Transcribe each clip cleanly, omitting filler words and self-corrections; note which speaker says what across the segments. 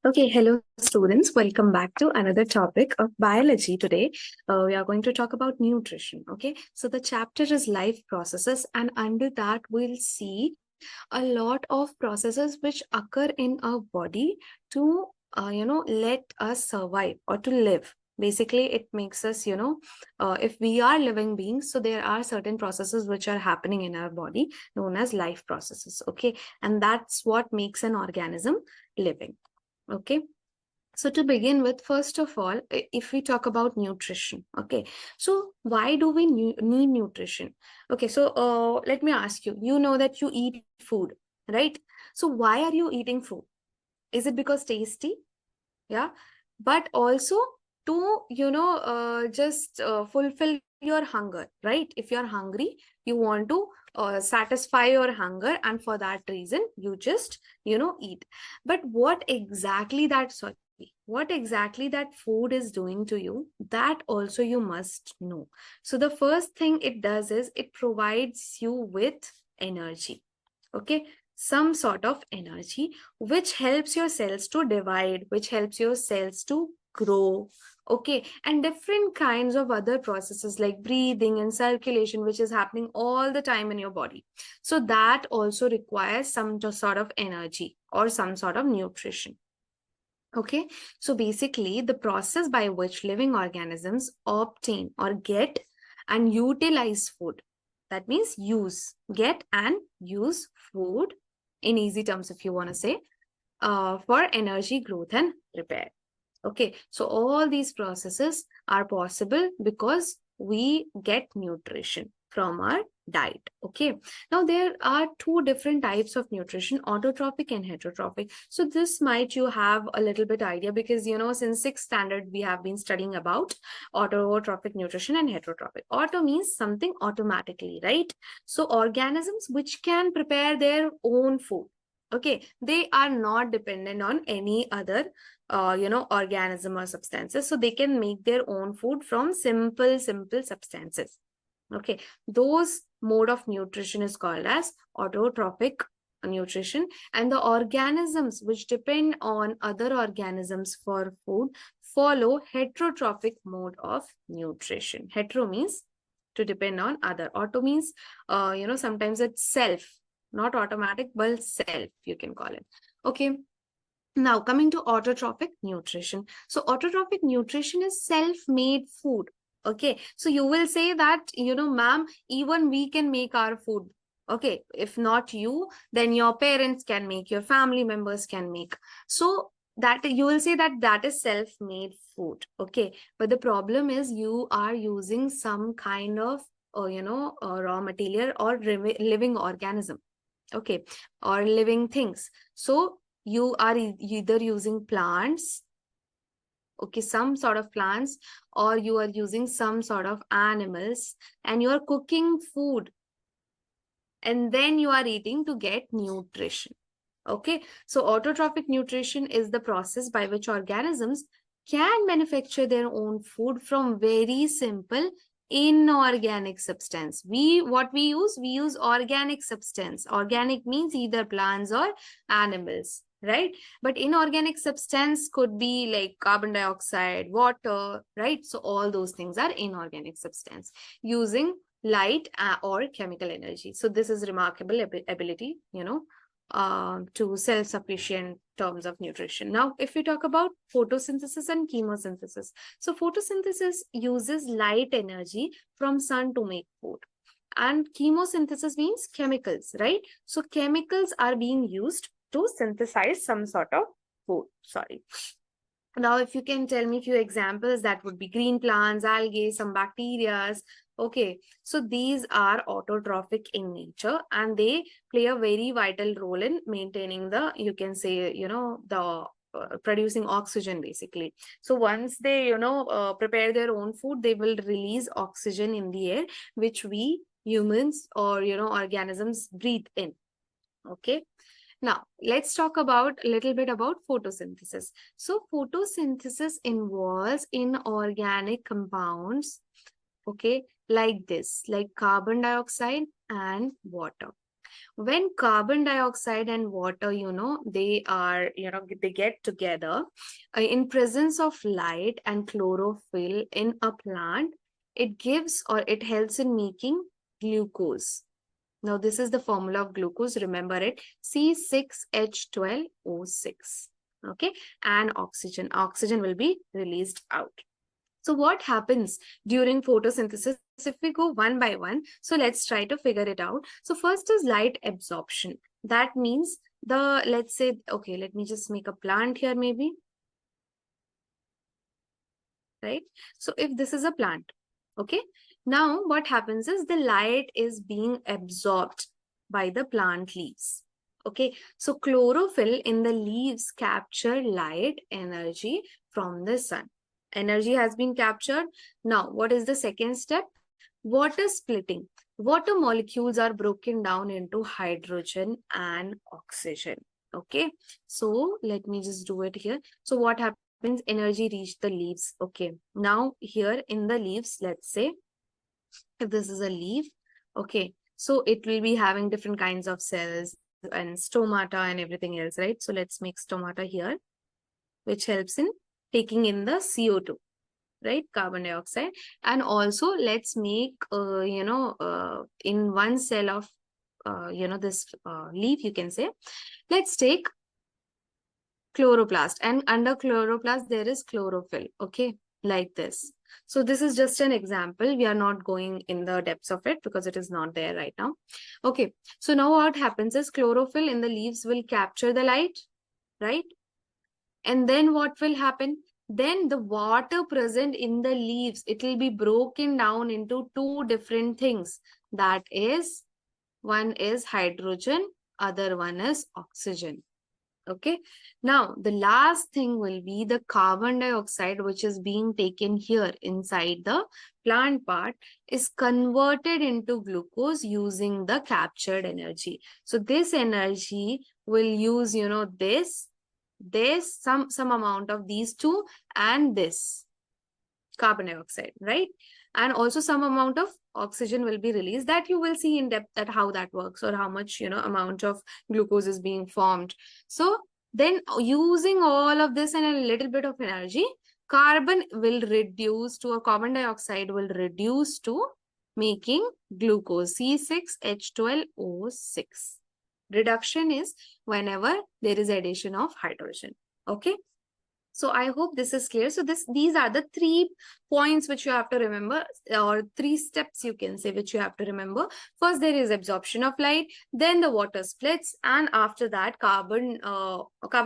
Speaker 1: Okay, hello students. Welcome back to another topic of biology. Today, we are going to talk about nutrition. Okay, so the chapter is life processes, and under that, we'll see a lot of processes which occur in our body to, let us survive or to live. Basically, it makes us, if we are living beings, so there are certain processes which are happening in our body known as life processes. Okay, and that's what makes an organism living. Okay, so to begin with, first of all, if we talk about nutrition, okay, so why do we need nutrition? Okay, so let me ask you, you know that you eat food, right? So why are you eating food? Is it because tasty? Yeah, but also to, just fulfill your hunger, right? If you're hungry, you want to satisfy your hunger, and for that reason, you just, eat. But what exactly that food is doing to you, that also you must know. So the first thing it does is it provides you with energy. Okay, some sort of energy which helps your cells to divide, which helps your cells to grow. Okay, and different kinds of other processes like breathing and circulation, which is happening all the time in your body. So that also requires some sort of energy or some sort of nutrition. Okay, so basically, the process by which living organisms obtain or get and utilize food, that means get and use food in easy terms, if you want to say, for energy, growth, and repair. Okay, so all these processes are possible because we get nutrition from our diet. Okay, now there are two different types of nutrition, autotrophic and heterotrophic. So this might you have a little bit idea, because since sixth standard we have been studying about autotrophic nutrition and heterotrophic. Auto means something automatically, right? So organisms which can prepare their own food. Okay, they are not dependent on any other organism or substances, so they can make their own food from simple substances. Okay, those mode of nutrition is called as autotrophic nutrition, and the organisms which depend on other organisms for food follow heterotrophic mode of nutrition. Hetero means to depend on other, auto means sometimes it's self, not automatic but self, you can call it. Okay, now, coming to autotrophic nutrition. So, autotrophic nutrition is self-made food. Okay. So, you will say that, ma'am, even we can make our food. Okay. If not you, then your parents can make, your family members can make. So, that you will say that that is self-made food. Okay. But the problem is you are using some kind of, raw material or living organism. Okay. Or living things. So, you are either using plants, okay, some sort of plants, or you are using some sort of animals, and you are cooking food, and then you are eating to get nutrition. Okay, so autotrophic nutrition is the process by which organisms can manufacture their own food from very simple inorganic substance. What we use organic substance. Organic means either plants or animals, right? But inorganic substance could be like carbon dioxide, water, right? So all those things are inorganic substance using light or chemical energy. So this is remarkable ability, to self-sufficient terms of nutrition. Now, if we talk about photosynthesis and chemosynthesis. So photosynthesis uses light energy from sun to make food. And chemosynthesis means chemicals, right? So chemicals are being used to synthesize some sort of food. Sorry. Now, if you can tell me a few examples, that would be green plants, algae, some bacteria. Okay, so these are autotrophic in nature, and they play a very vital role in maintaining the, you can say, the producing oxygen basically. So once they, prepare their own food, they will release oxygen in the air, which we humans or, organisms breathe in. Okay. Now, let's talk about a little bit about photosynthesis. So, photosynthesis involves inorganic compounds, okay, like this, like carbon dioxide and water. When carbon dioxide and water, they are, they get together in presence of light and chlorophyll in a plant, it gives or it helps in making glucose. Now, this is the formula of glucose. Remember it, C6H12O6. Okay, and oxygen. Oxygen will be released out. So what happens during photosynthesis if we go one by one? So let's try to figure it out. So first is light absorption. That means let's say, okay, let me just make a plant here maybe. Right? So if this is a plant, okay, now what happens is the light is being absorbed by the plant leaves. Okay, so chlorophyll in the leaves capture light energy from the sun. Energy has been captured. Now, what is the second step? Water splitting. Water molecules are broken down into hydrogen and oxygen. Okay, so let me just do it here. So what happens? Energy reach the leaves. Okay, now here in the leaves, let's say if this is a leaf, okay, so it will be having different kinds of cells and stomata and everything else, right? So let's make stomata here, which helps in taking in the CO2, right, carbon dioxide. And also let's make in one cell of this leaf, you can say, let's take chloroplast, and under chloroplast there is chlorophyll. Okay, like this. So this is just an example. We are not going in the depths of it because it is not there right now. Okay, so now what happens is chlorophyll in the leaves will capture the light, right? And then what will happen? Then the water present in the leaves, it will be broken down into two different things. That is, one is hydrogen, other one is oxygen. Okay, now the last thing will be the carbon dioxide, which is being taken here inside the plant part, is converted into glucose using the captured energy. So this energy will use, this some amount of these two and this carbon dioxide, right? And also some amount of oxygen will be released, that you will see in depth that how that works, or how much amount of glucose is being formed. So then using all of this and a little bit of energy, carbon dioxide will reduce to making glucose, C6H12O6. Reduction is whenever there is addition of hydrogen. Okay, so I hope this is clear. So these are the 3 points which you have to remember, or 3 steps you can say which you have to remember. First, there is absorption of light, then the water splits, and after that carbon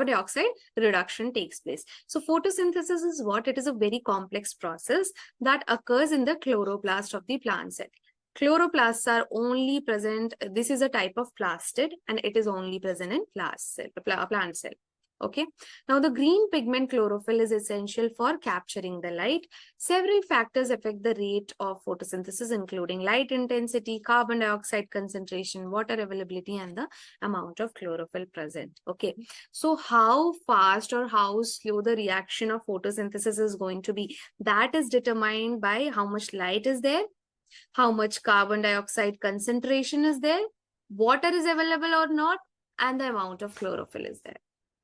Speaker 1: dioxide reduction takes place. So photosynthesis is what? It is a very complex process that occurs in the chloroplast of the plant cell. Chloroplasts are only present, this is a type of plastid, and it is only present in plant cell. Okay, now the green pigment chlorophyll is essential for capturing the light. Several factors affect the rate of photosynthesis, including light intensity, carbon dioxide concentration, water availability, and the amount of chlorophyll present. Okay, so how fast or how slow the reaction of photosynthesis is going to be, that is determined by how much light is there, how much carbon dioxide concentration is there, water is available or not, and the amount of chlorophyll is there.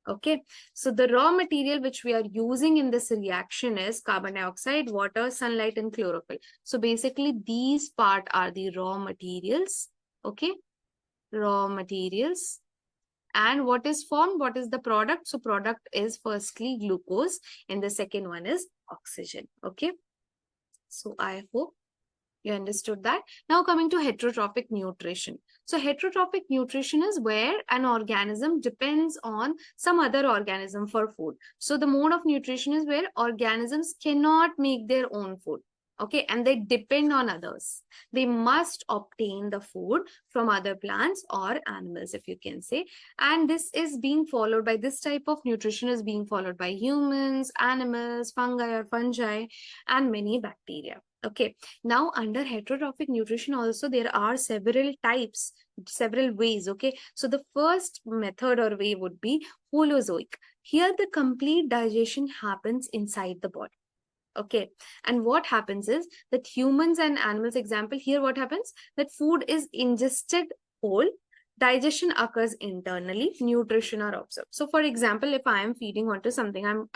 Speaker 1: Okay, so the raw material which we are using in this reaction is carbon dioxide, water, sunlight, and chlorophyll. So basically these part are the raw materials. Okay, raw materials. And what is formed? What is the product? So product is firstly glucose, and the second one is oxygen. Okay, so I hope you understood that. Now coming to heterotrophic nutrition. So heterotrophic nutrition is where an organism depends on some other organism for food. So the mode of nutrition is where organisms cannot make their own food. Okay, and they depend on others. They must obtain the food from other plants or animals, if you can say. And this is being followed by, this type of nutrition is being followed by humans, animals, fungi or fungi, and many bacteria. Okay, now under heterotrophic nutrition also there are several types, several ways. Okay, so the first method or way would be holozoic. Here the complete digestion happens inside the body. Okay, and what happens is that humans and animals, example here, what happens, that food is ingested whole, Digestion occurs internally, nutrition are observed. So, for example, if I am feeding onto something, I'm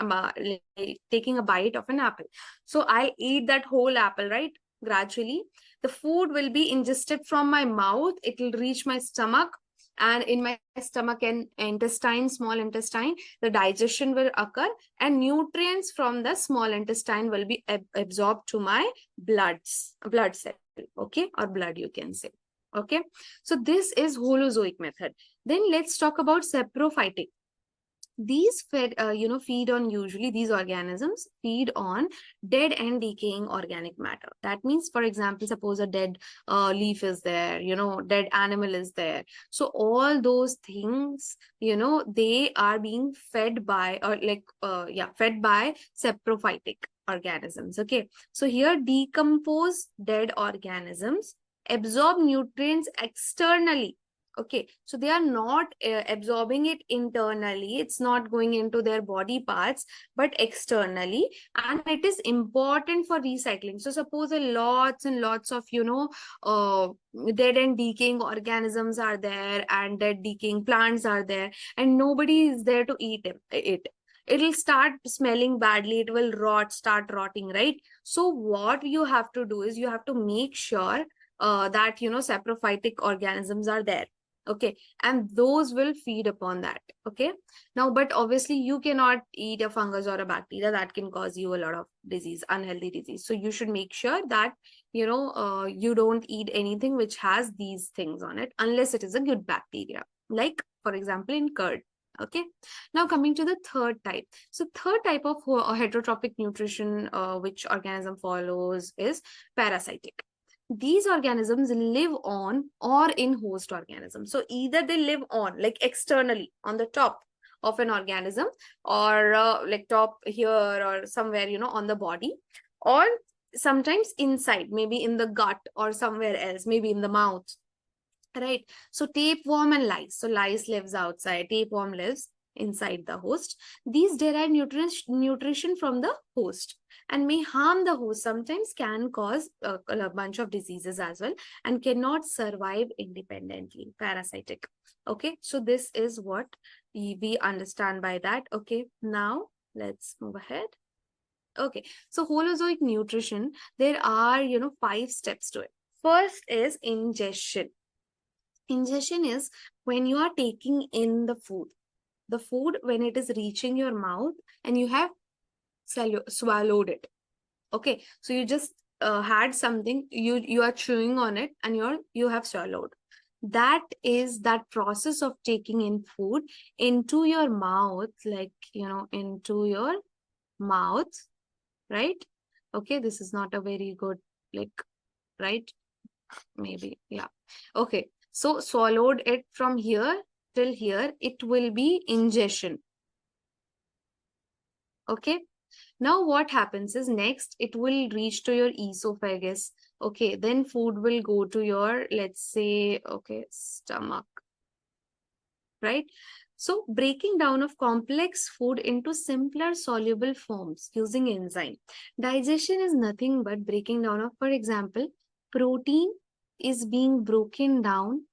Speaker 1: taking a bite of an apple. So, I'll eat that whole apple, right? Gradually, the food will be ingested from my mouth, it will reach my stomach, and in my stomach and intestine, small intestine, the digestion will occur, and nutrients from the small intestine will be absorbed to my blood cell, okay, or blood, you can say. Okay, so this is holozoic method. Then let's talk about saprophytic. These feed on, usually these organisms feed on dead and decaying organic matter. That means, for example, suppose a dead leaf is there, dead animal is there. So all those things, they are being fed by, or fed by saprophytic organisms. Okay, so here decompose dead organisms, absorb nutrients externally. Okay, so they are not absorbing it internally, it's not going into their body parts, but externally, and it is important for recycling. So suppose a lots and lots of dead and decaying organisms are there, and dead decaying plants are there, and nobody is there to eat it'll start smelling badly, it will start rotting, right? So what you have to do is you have to make sure that saprophytic organisms are there. Okay, and those will feed upon that. Okay, now, but obviously you cannot eat a fungus or a bacteria that can cause you a lot of disease, unhealthy disease. So you should make sure that you don't eat anything which has these things on it, unless it is a good bacteria, like for example in curd. Okay, now coming to the third type. So third type of heterotrophic nutrition which organism follows is parasitic. These organisms live on or in host organisms. So either they live on, like externally on the top of an organism, or like top here or somewhere, on the body, or sometimes inside, maybe in the gut or somewhere else, maybe in the mouth, right? So tapeworm and lice. So lice lives outside, tapeworm lives inside the host. These derive nutrition from the host and may harm the host, sometimes can cause a bunch of diseases as well, and cannot survive independently. Parasitic. Okay, so this is what we understand by that. Okay, now let's move ahead. Okay, so holozoic nutrition, there are 5 steps to it. First is ingestion. Ingestion is when you are taking in the food. The food, when it is reaching your mouth and you have swallowed it. Okay, so you just had something, you are chewing on it, and you have swallowed. That is that process of taking in food into your mouth, like into your mouth, right? Okay, this is not a very good, like, right? Maybe, yeah. Okay, so swallowed it from here till here, it will be ingestion. Okay, now what happens is, next it will reach to your esophagus. Okay, then food will go to your, let's say, okay, stomach, right? So breaking down of complex food into simpler soluble forms using enzyme. Digestion is nothing but breaking down of, for example, protein is being broken down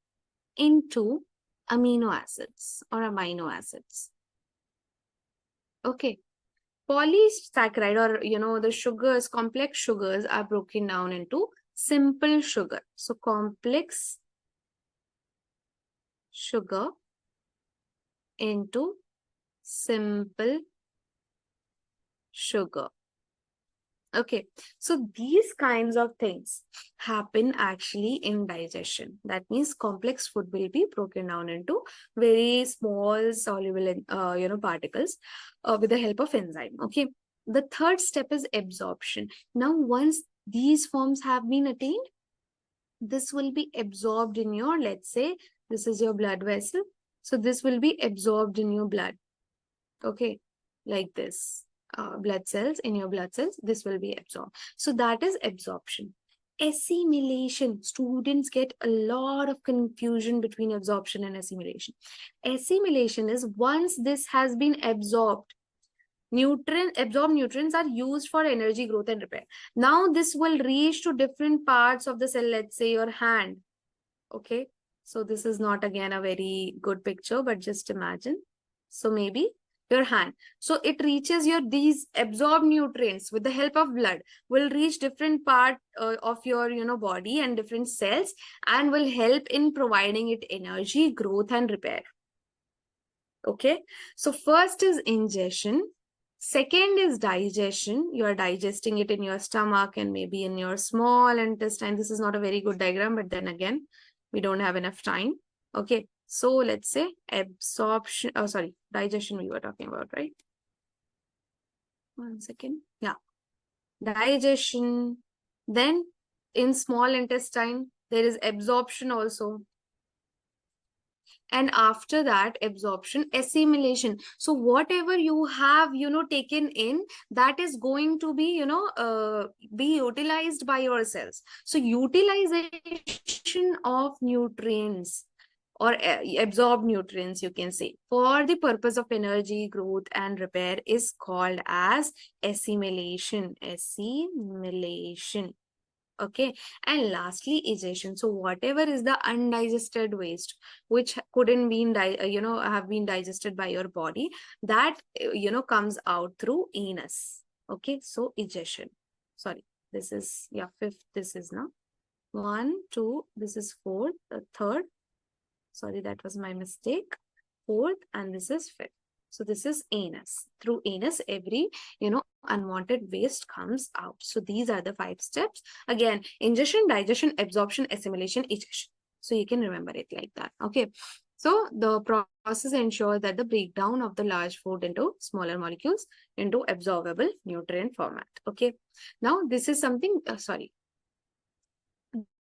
Speaker 1: into amino acids or amino acids. Okay. Polysaccharide, or the sugars, complex sugars are broken down into simple sugar. So complex sugar into simple sugar. Okay, so these kinds of things happen actually in digestion. That means complex food will be broken down into very small soluble particles with the help of enzyme. Okay, the third step is absorption. Now once these forms have been attained, this will be absorbed in your, let's say this is your blood vessel, so this will be absorbed in your blood. Okay, like this. Blood cells, in your blood cells, this will be absorbed. So that is absorption. Assimilation. Students get a lot of confusion between absorption and assimilation. Assimilation is once this has been absorbed, absorbed nutrients are used for energy, growth, and repair. Now this will reach to different parts of the cell, let's say your hand. Okay, So this is not again a very good picture, but just imagine. So maybe your hand. So it reaches your, these absorbed nutrients with the help of blood will reach different part of your, body and different cells, and will help in providing it energy, growth and repair. Okay. So first is ingestion. Second is digestion. You are digesting it in your stomach and maybe in your small intestine. This is not a very good diagram, but then again, we don't have enough time. Okay. So let's say absorption. Oh, sorry, digestion we were talking about, right? 1 second. Yeah. Digestion. Then in small intestine, there is absorption also. And after that, absorption, assimilation. So whatever you have taken in, that is going to be be utilized by your cells. So utilization of nutrients, or absorbed nutrients, you can say, for the purpose of energy, growth and repair, is called as assimilation. Okay. And lastly, egestion. So whatever is the undigested waste which couldn't be have been digested by your body, that comes out through anus. Okay. So egestion. Sorry, this is, yeah, fifth. This is now 1, 2, this is fourth, third. Sorry, that was my mistake. Fourth, and this is fifth. So this is anus. Through anus, every, unwanted waste comes out. So these are the 5 steps. Again, ingestion, digestion, absorption, assimilation, egestion. So you can remember it like that. Okay. So the process ensures that the breakdown of the large food into smaller molecules into absorbable nutrient format. Okay. Now this is something,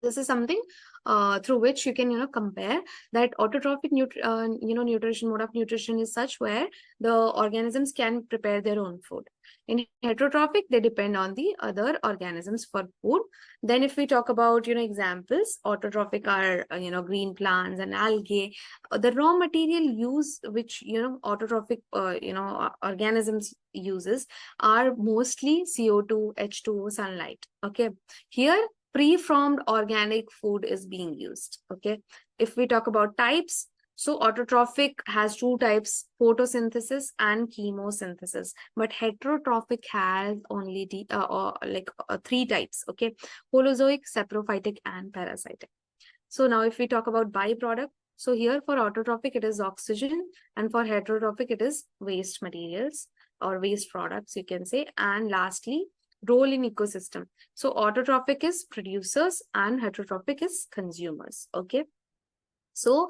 Speaker 1: this is something through which you can compare that autotrophic nutrition, mode of nutrition is such where the organisms can prepare their own food. In heterotrophic, they depend on the other organisms for food. Then if we talk about examples, autotrophic are green plants and algae. The raw material use which autotrophic organisms uses are mostly CO2, H2O, sunlight. Okay, here preformed organic food is being used. Okay. If we talk about types, so autotrophic has 2 types, photosynthesis and chemosynthesis, but heterotrophic has only 3 types. Okay. Holozoic, saprophytic and parasitic. So now if we talk about byproduct, so here for autotrophic, it is oxygen, and for heterotrophic, it is waste materials or waste products, you can say. And lastly, role in ecosystem. So autotrophic is producers and heterotrophic is consumers. Okay. So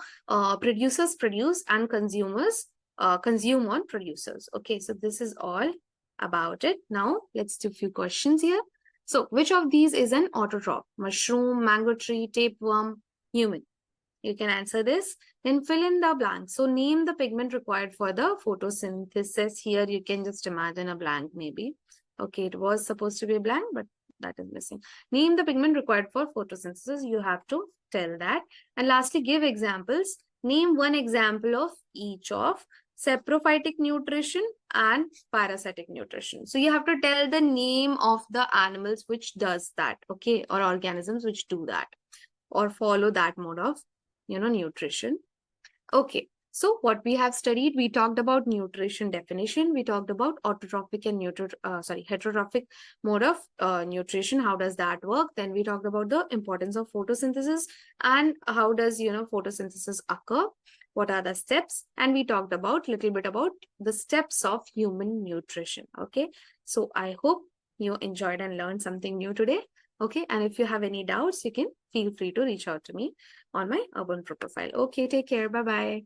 Speaker 1: producers produce and consumers consume on producers. Okay. So this is all about it. Now let's do a few questions here. So which of these is an autotroph? Mushroom, mango tree, tapeworm, human? You can answer this. Then fill in the blank. So name the pigment required for the photosynthesis. Here you can just imagine a blank maybe. Okay, it was supposed to be blank, but that is missing. Name the pigment required for photosynthesis. You have to tell that. And lastly, give examples. Name one example of each of saprophytic nutrition and parasitic nutrition. So you have to tell the name of the animals which does that, okay, or organisms which do that or follow that mode of nutrition. Okay. So what we have studied, we talked about nutrition definition. We talked about autotrophic and heterotrophic mode of nutrition. How does that work? Then we talked about the importance of photosynthesis and how does photosynthesis occur. What are the steps? And we talked about little bit about the steps of human nutrition. Okay. So I hope you enjoyed and learned something new today. Okay. And if you have any doubts, you can feel free to reach out to me on my Urban Pro profile. Okay. Take care. Bye-bye.